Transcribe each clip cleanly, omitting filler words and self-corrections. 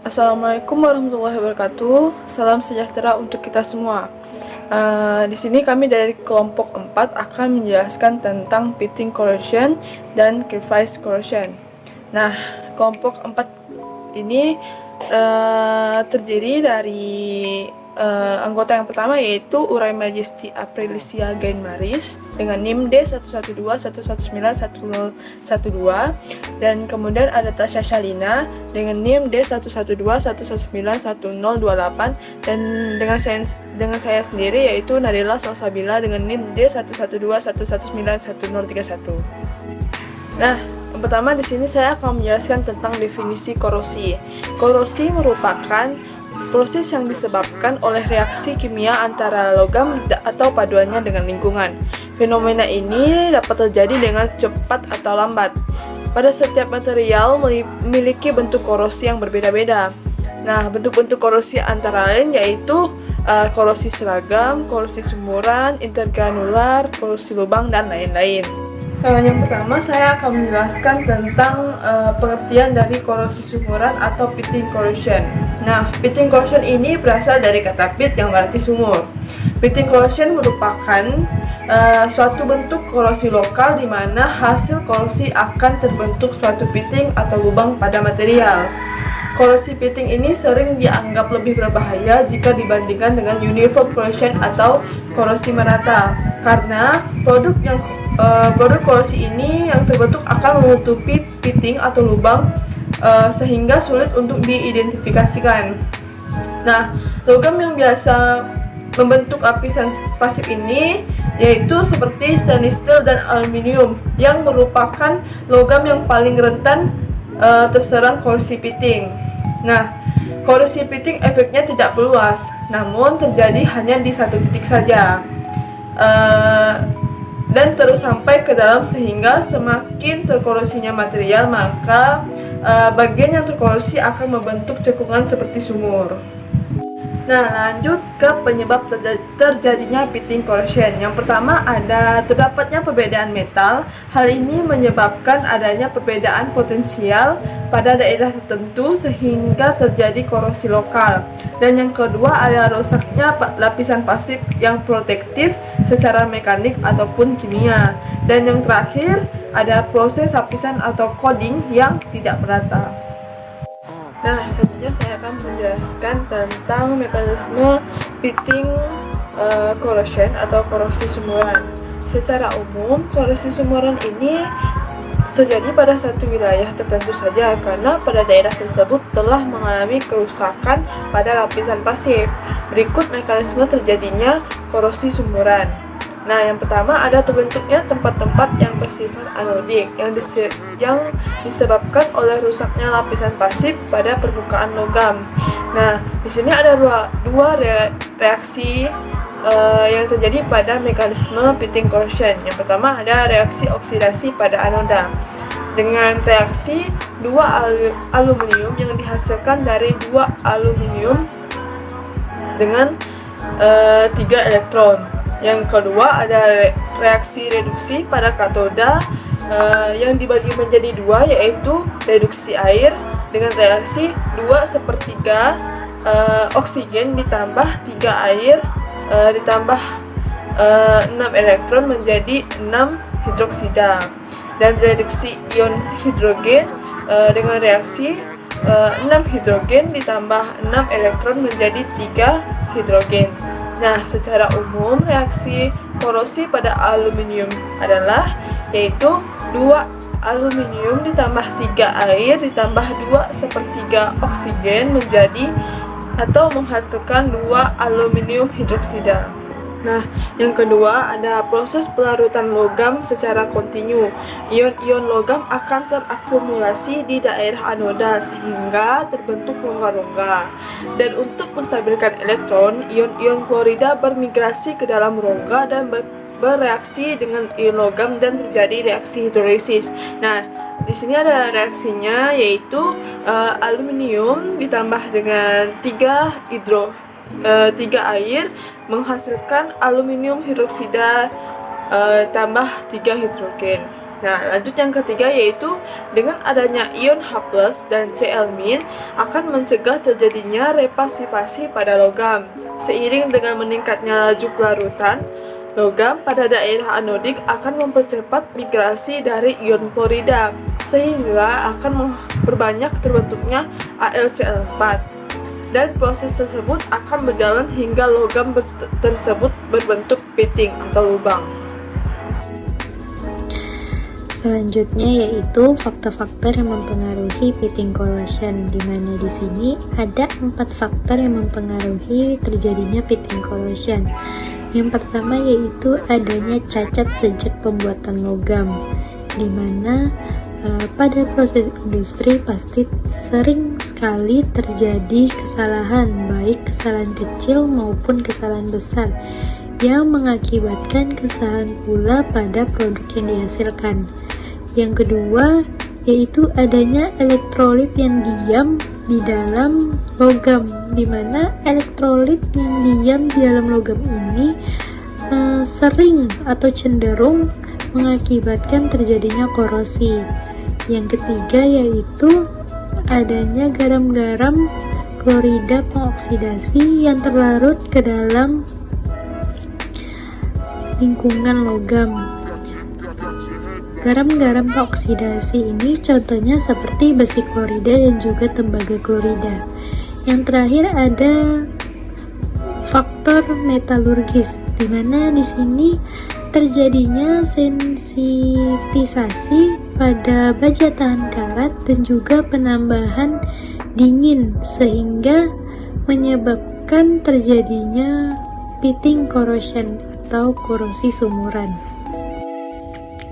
Assalamualaikum warahmatullahi wabarakatuh. Salam sejahtera untuk kita semua. Di sini kami dari kelompok 4 akan menjelaskan tentang pitting corrosion dan crevice corrosion. Nah, kelompok 4 ini terdiri dari anggota yang pertama yaitu Uray Majesty Aprilicia Gainmaris dengan NIM D11211911012, dan kemudian ada Tasya Shalina dengan NIM D11211911028, dan dengan saya sendiri yaitu Nadila Salsabila dengan NIM D11211911031. Nah, yang pertama di sini saya akan menjelaskan tentang definisi korosi. Korosi merupakan proses yang disebabkan oleh reaksi kimia antara logam atau paduannya dengan lingkungan. Fenomena ini dapat terjadi dengan cepat atau lambat. Pada setiap material memiliki bentuk korosi yang berbeda-beda. Nah, bentuk-bentuk korosi antara lain yaitu korosi seragam, korosi sumuran, intergranular, korosi lubang, dan lain-lain. Yang pertama saya akan menjelaskan tentang pengertian dari korosi sumuran atau pitting corrosion. Nah, pitting corrosion ini berasal dari kata pit yang berarti sumur. Pitting corrosion merupakan suatu bentuk korosi lokal di mana hasil korosi akan terbentuk suatu pitting atau lubang pada material. Korosi pitting ini sering dianggap lebih berbahaya jika dibandingkan dengan uniform corrosion atau korosi merata, karena produk korosi ini yang terbentuk akan menutupi pitting atau lubang sehingga sulit untuk diidentifikasikan. Nah, logam yang biasa membentuk lapisan pasif ini yaitu seperti stainless steel dan aluminium, yang merupakan logam yang paling rentan terserang korosi pitting. Nah, korosi pitting efeknya tidak luas, namun terjadi hanya di satu titik saja, dan terus sampai ke dalam, sehingga semakin terkorosinya material, maka bagian yang terkorosi akan membentuk cekungan seperti sumur. Nah, lanjut ke penyebab terjadinya pitting corrosion. Yang pertama ada terdapatnya perbedaan metal. Hal ini menyebabkan adanya perbedaan potensial pada daerah tertentu sehingga terjadi korosi lokal. Dan yang kedua ada rusaknya lapisan pasif yang protektif secara mekanik ataupun kimia. Dan yang terakhir ada proses lapisan atau coating yang tidak merata. Nah, selanjutnya saya akan menjelaskan tentang mekanisme pitting corrosion atau korosi sumuran. Secara umum, korosi sumuran ini terjadi pada satu wilayah tertentu saja karena pada daerah tersebut telah mengalami kerusakan pada lapisan pasif. Berikut mekanisme terjadinya korosi sumuran. Nah, yang pertama ada terbentuknya tempat-tempat yang bersifat anodik yang disebabkan oleh rusaknya lapisan pasif pada permukaan logam. Nah, di sini ada dua reaksi yang terjadi pada mekanisme pitting corrosion. Yang pertama ada reaksi oksidasi pada anoda. Dengan reaksi dua aluminium yang dihasilkan dari dua aluminium dengan 3 elektron. Yang kedua ada reaksi reduksi pada katoda yang dibagi menjadi dua, yaitu reduksi air dengan reaksi 2/3 oksigen ditambah 3 air ditambah 6 elektron menjadi 6 hidroksida, dan reduksi ion hidrogen dengan reaksi 6 hidrogen ditambah 6 elektron menjadi 3 hidrogen. Nah, secara umum reaksi korosi pada aluminium adalah yaitu 2 aluminium ditambah 3 air ditambah 2/3 oksigen menjadi atau menghasilkan 2 aluminium hidroksida. Nah, yang kedua ada proses pelarutan logam secara kontinu. Ion-ion logam akan terakumulasi di daerah anoda sehingga terbentuk rongga-rongga. Dan untuk menstabilkan elektron, ion-ion klorida bermigrasi ke dalam rongga dan bereaksi dengan ion logam dan terjadi reaksi hidrolisis. Nah, di sini ada reaksinya yaitu aluminium ditambah dengan 3 air menghasilkan aluminium hidroksida tambah 3 hidrogen. Nah, lanjut yang ketiga yaitu dengan adanya ion H+ dan Cl- akan mencegah terjadinya repasivasi pada logam. Seiring dengan meningkatnya laju pelarutan, logam pada daerah anodik akan mempercepat migrasi dari ion klorida, sehingga akan memperbanyak terbentuknya AlCl4. Dan proses tersebut akan berjalan hingga logam tersebut berbentuk pitting atau lubang. Selanjutnya yaitu faktor-faktor yang mempengaruhi pitting corrosion, di mana di sini ada 4 faktor yang mempengaruhi terjadinya pitting corrosion. Yang pertama yaitu adanya cacat sejak pembuatan logam, di mana pada proses industri pasti sering sekali terjadi kesalahan, baik kesalahan kecil maupun kesalahan besar, yang mengakibatkan kesalahan pula pada produk yang dihasilkan. Yang kedua yaitu adanya elektrolit yang diam di dalam logam, di mana elektrolit yang diam di dalam logam ini sering atau cenderung mengakibatkan terjadinya korosi. Yang ketiga yaitu adanya garam-garam klorida pengoksidasi yang terlarut ke dalam lingkungan logam. Garam-garam pengoksidasi ini contohnya seperti besi klorida dan juga tembaga klorida. Yang terakhir ada faktor metalurgis, di mana di sini terjadinya sensitisasi pada baja tahan karat dan juga penambahan dingin, sehingga menyebabkan terjadinya pitting corrosion atau korosi sumuran.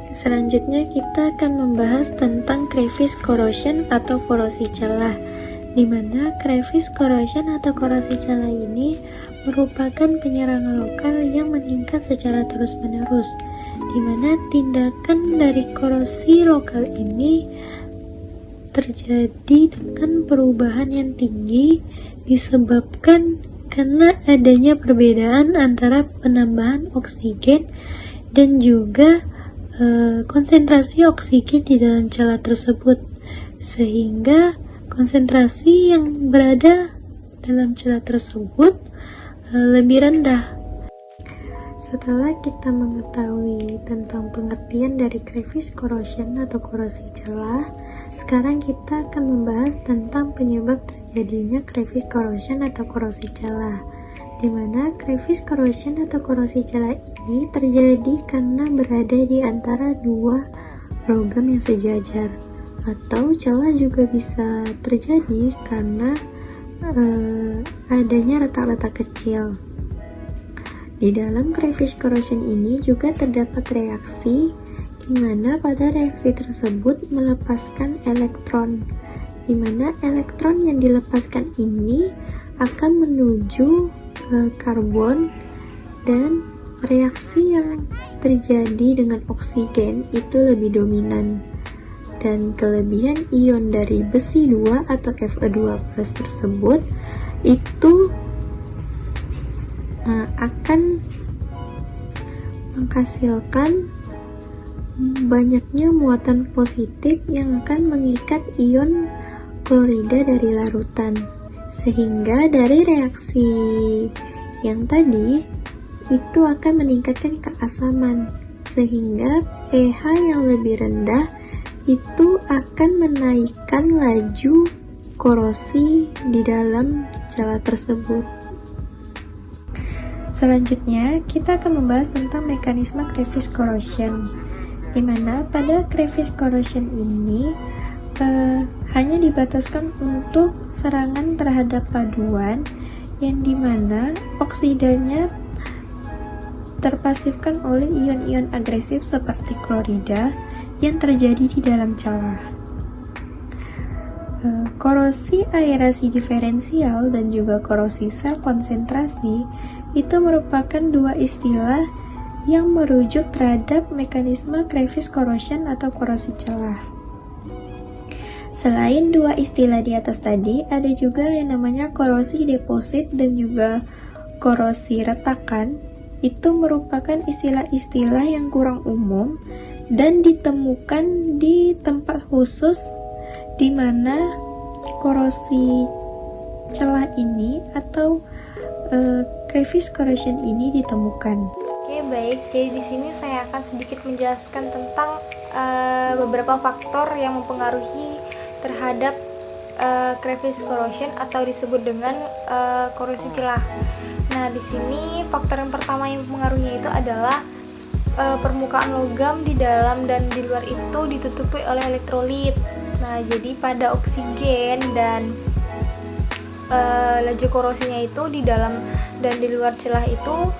Selanjutnya kita akan membahas tentang crevice corrosion atau korosi celah, di mana crevice corrosion atau korosi celah ini merupakan penyerangan lokal yang meningkat secara terus-menerus, di mana tindakan dari korosi lokal ini terjadi dengan perubahan yang tinggi disebabkan karena adanya perbedaan antara penambahan oksigen dan juga konsentrasi oksigen di dalam celah tersebut, sehingga konsentrasi yang berada dalam celah tersebut lebih rendah. Setelah kita mengetahui tentang pengertian dari crevice corrosion atau korosi celah, sekarang kita akan membahas tentang penyebab terjadinya crevice corrosion atau korosi celah, di mana crevice corrosion atau korosi celah ini terjadi karena berada di antara dua logam yang sejajar, atau celah juga bisa terjadi karena adanya retak-retak kecil. Di dalam crevice corrosion ini juga terdapat reaksi, di mana pada reaksi tersebut melepaskan elektron, di mana elektron yang dilepaskan ini akan menuju karbon, dan reaksi yang terjadi dengan oksigen itu lebih dominan. Dan kelebihan ion dari besi 2 atau Fe2+ tersebut itu akan menghasilkan banyaknya muatan positif yang akan mengikat ion klorida dari larutan, sehingga dari reaksi yang tadi itu akan meningkatkan keasaman, sehingga pH yang lebih rendah itu akan menaikkan laju korosi di dalam celah tersebut. Selanjutnya, kita akan membahas tentang mekanisme crevice corrosion, di mana pada crevice corrosion ini hanya dibataskan untuk serangan terhadap paduan, yang dimana oksidanya terpasifkan oleh ion-ion agresif seperti klorida yang terjadi di dalam celah. Korosi aerasi diferensial dan juga korosi sel konsentrasi itu merupakan dua istilah yang merujuk terhadap mekanisme crevice corrosion atau korosi celah. Selain dua istilah di atas tadi, ada juga yang namanya korosi deposit dan juga korosi retakan. Itu merupakan istilah-istilah yang kurang umum dan ditemukan di tempat khusus di mana korosi celah ini atau crevice corrosion ini ditemukan. Oke, baik. Jadi di sini saya akan sedikit menjelaskan tentang beberapa faktor yang mempengaruhi terhadap crevice corrosion atau disebut dengan korosi celah. Nah, di sini faktor yang pertama yang mempengaruhinya itu adalah permukaan logam di dalam dan di luar itu ditutupi oleh elektrolit. Nah, jadi pada oksigen dan laju korosinya itu di dalam dan di luar celah itu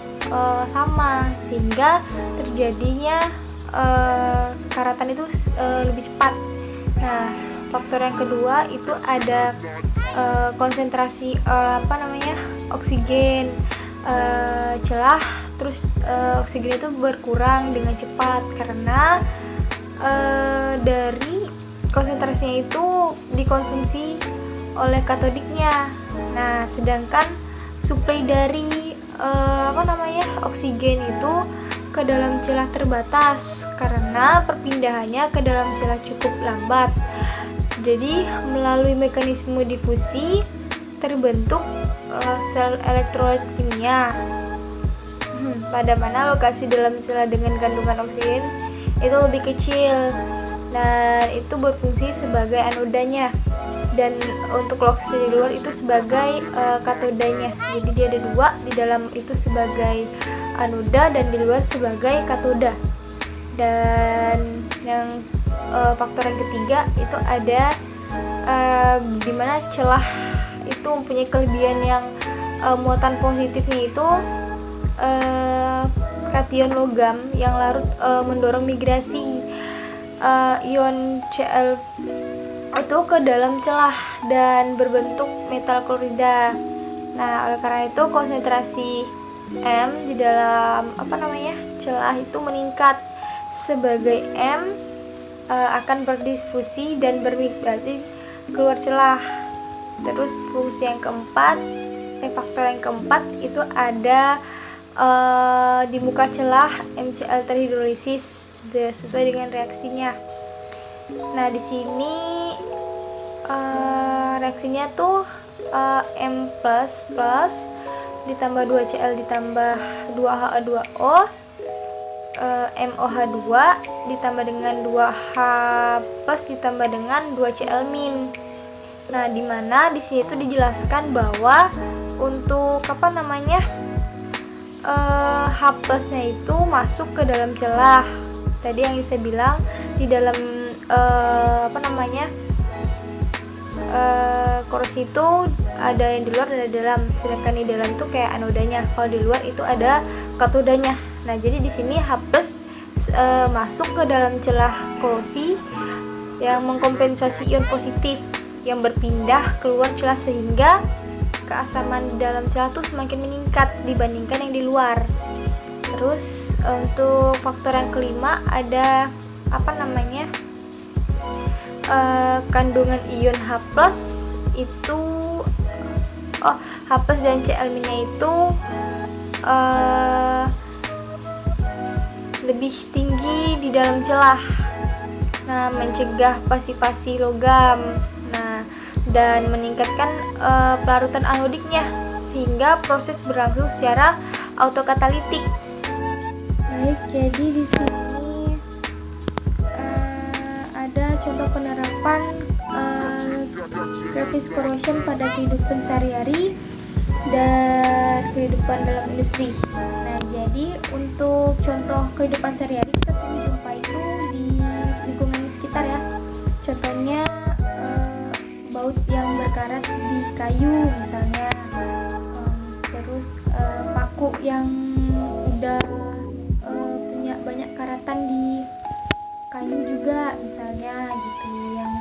sama, sehingga terjadinya karatan itu lebih cepat. Nah, faktor yang kedua itu ada konsentrasi oksigen celah, terus oksigen itu berkurang dengan cepat karena dari konsentrasinya itu dikonsumsi oleh katodiknya. Nah, sedangkan suplai dari oksigen itu ke dalam celah terbatas karena perpindahannya ke dalam celah cukup lambat. Jadi melalui mekanisme difusi terbentuk sel elektrolit kimia, pada mana lokasi dalam celah dengan kandungan oksigen itu lebih kecil dan itu berfungsi sebagai anodanya, dan untuk lokasi di luar itu sebagai katodanya. Jadi dia ada dua, di dalam itu sebagai anoda dan di luar sebagai katoda. Dan yang faktor yang ketiga itu ada di mana celah itu mempunyai kelebihan yang muatan positifnya itu kation logam yang larut mendorong migrasi ion Cl itu ke dalam celah dan berbentuk metal klorida. Nah, oleh karena itu konsentrasi M di dalam celah itu meningkat, sebagai M akan berdifusi dan bermigrasi keluar celah. Terus fungsi yang keempat, faktor yang keempat itu ada di muka celah MCl terhidrolisis sesuai dengan reaksinya. Nah, di sini reaksinya tuh M++ ditambah 2Cl ditambah 2Ha2O, MOH2 ditambah dengan 2H+ ditambah dengan 2Cl-. Nah, di mana di sini tuh dijelaskan bahwa untuk H+-nya itu masuk ke dalam celah. Tadi yang saya bilang di dalam korosi itu ada yang di luar dan ada di dalam, sedangkan di dalam itu kayak anodanya, kalau di luar itu ada katodanya. Nah, jadi di sini H+ masuk ke dalam celah korosi yang mengkompensasi ion positif yang berpindah keluar celah, sehingga keasaman di dalam celah itu semakin meningkat dibandingkan yang di luar. Terus untuk faktor yang kelima ada kandungan ion H+ itu H+ dan Cl-nya itu lebih tinggi di dalam celah. Nah, mencegah pasivasi logam. Nah, dan meningkatkan pelarutan anodiknya sehingga proses berlangsung secara autokatalitik. Baik, jadi di sini ada contoh penerapan crevice corrosion pada kehidupan sehari-hari dan kehidupan dalam industri. Nah, jadi untuk contoh kehidupan sehari-hari kita sering jumpa itu di lingkungan sekitar ya. Contohnya baut yang berkarat di kayu misalnya, terus paku yang udah punya banyak karatan di kayu juga misalnya gitu, yang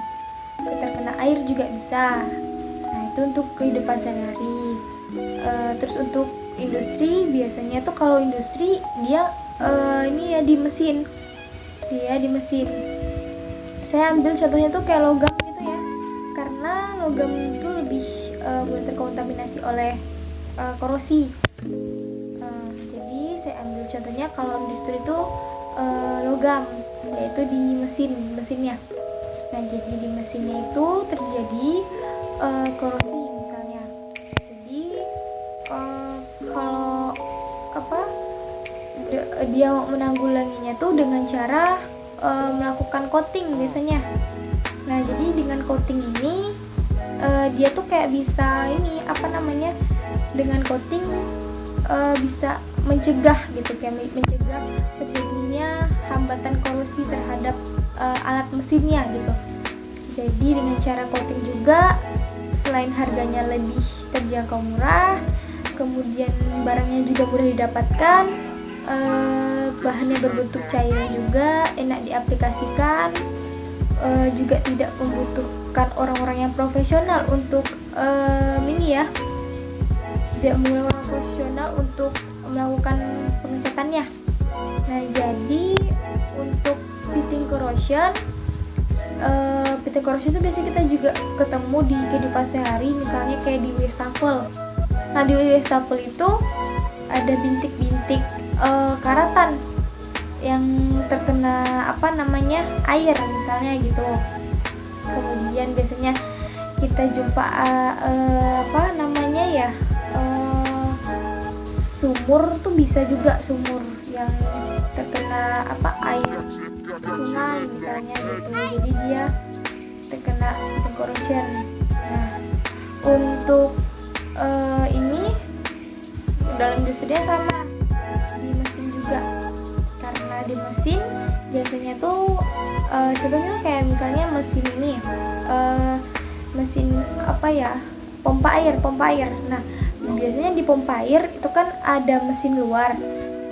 terkena air juga bisa. Nah, itu untuk kehidupan sehari-hari. Terus untuk industri, biasanya tuh kalau industri dia di mesin. Saya ambil contohnya tuh kayak logam gitu ya, karena logam itu lebih mudah terkontaminasi oleh korosi. Jadi saya ambil contohnya kalau industri itu logam. yaitu di mesinnya. Nah, jadi di mesinnya itu terjadi korosi misalnya. Jadi kalau dia menanggulanginya tuh dengan cara melakukan coating biasanya. Nah, jadi dengan coating ini dia tuh kayak bisa dengan coating bisa mencegah gitu, kayak mencegah terjadinya hambatan korosi terhadap alat mesinnya gitu. Jadi dengan cara coating juga, selain harganya lebih terjangkau murah, kemudian barangnya juga mudah didapatkan, bahannya berbentuk cairan juga, enak diaplikasikan, juga tidak membutuhkan orang-orang yang profesional untuk tidak menggunakan orang profesional untuk melakukan pengecatannya. Nah, jadi untuk fitting corrosion itu biasanya kita juga ketemu di kehidupan sehari, misalnya kayak di wastafel. Nah, di wastafel itu ada bintik-bintik karatan yang terkena air misalnya gitu. Kemudian biasanya kita jumpa sumur tuh bisa juga sumur yang terkena air sungai misalnya gitu, jadi dia terkena corrosion. Nah, untuk ini dalam industrinya sama, di mesin juga, karena di mesin biasanya tuh contohnya kayak misalnya mesin ini mesin pompa air. Nah, biasanya di pompa air itu kan ada mesin luar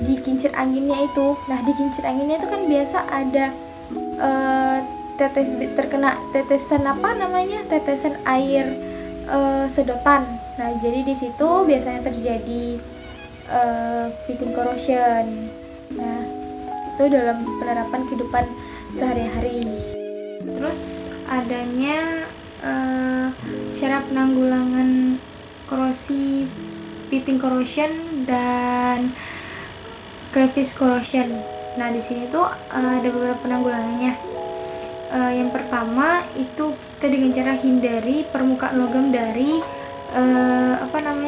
di kincir anginnya itu. Nah, di kincir anginnya itu kan biasa ada terkena tetesan air sedotan. Nah, jadi di situ biasanya terjadi fitting corrosion. Nah, itu dalam penerapan kehidupan sehari-hari. Terus adanya cara penanggulangan korosi, fitting corrosion dan crevice corrosion. Nah, di sini tuh ada beberapa penanggulangannya. Yang pertama itu kita dengan cara hindari permukaan logam dari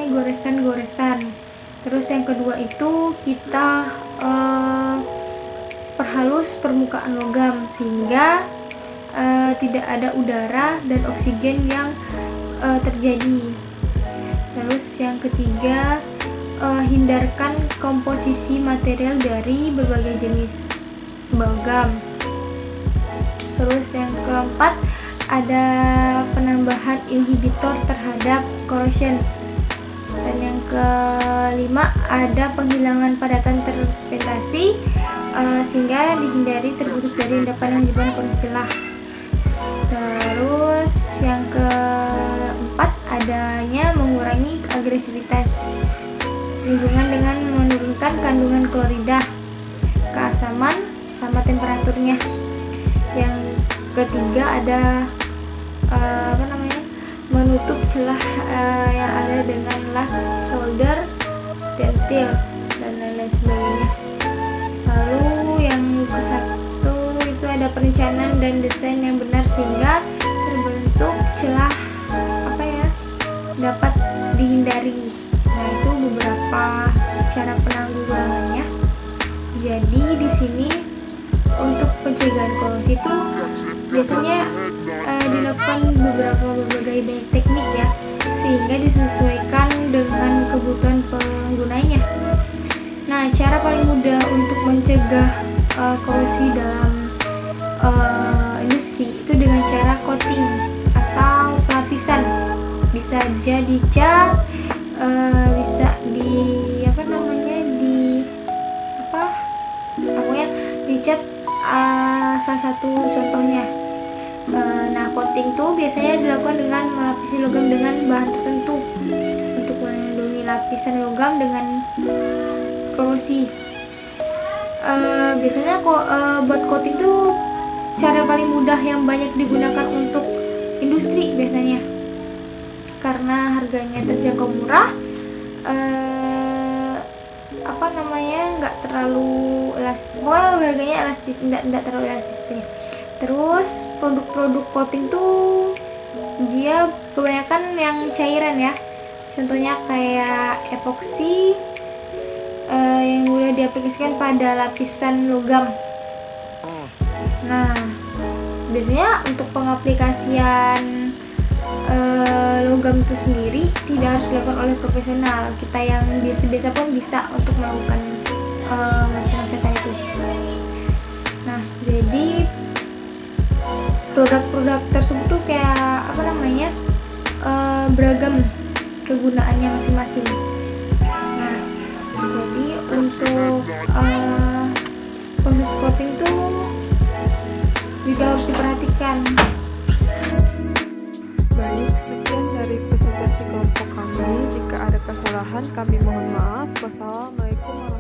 goresan-goresan. Terus yang kedua itu kita perhalus permukaan logam sehingga tidak ada udara dan oksigen yang terjadi. Terus yang ketiga, hindarkan komposisi material dari berbagai jenis logam. Terus yang keempat, ada penambahan inhibitor terhadap corrosion. Dan yang kelima, ada penghilangan padatan terspentasi sehingga dihindari terbentuk dari endapan yang menyebabkan korosi celah. Terus yang keempat, adanya mengurangi agresivitas lingkungan dengan menurunkan kandungan klorida, keasaman, sama temperaturnya. Yang ketiga ada menutup celah yang ada dengan las solder, dentil, dan lain-lain sebagainya. Lalu yang ke-1 itu ada perencanaan dan desain yang benar sehingga terbentuk celah dapat dihindari. Nah, itu beberapa cara penanggulangannya. Jadi di sini untuk pencegahan korosi itu biasanya dilakukan berbagai teknik ya, sehingga disesuaikan dengan kebutuhan penggunanya. Nah, cara paling mudah untuk mencegah korosi dalam industri itu dengan cara coating atau pelapisan. Bisa jadi cat, bisa dicat salah satu contohnya. Nah, coating tuh biasanya dilakukan dengan melapisi logam dengan bahan tertentu untuk melindungi lapisan logam dengan korosi. Biasanya buat coating tuh cara paling mudah yang banyak digunakan untuk industri biasanya, karena harganya terjangkau murah, nggak terlalu elastis, well harganya elastis, nggak terlalu elastis deh. Terus produk-produk coating tuh dia kebanyakan yang cairan ya, contohnya kayak epoksi yang mudah diaplikasikan pada lapisan logam. Nah, biasanya untuk pengaplikasian logam itu sendiri tidak harus dilakukan oleh profesional. Kita yang biasa-biasa pun bisa untuk melakukan pengecekan itu. Nah, jadi produk-produk tersebut tuh kayak beragam kegunaannya masing-masing. Nah, jadi untuk proses coating tuh juga harus diperhatikan. Baik, sekian dari presentasi kelompok kami. Jika ada kesalahan, kami mohon maaf. Wassalamualaikum warahmatullahi wabarakatuh.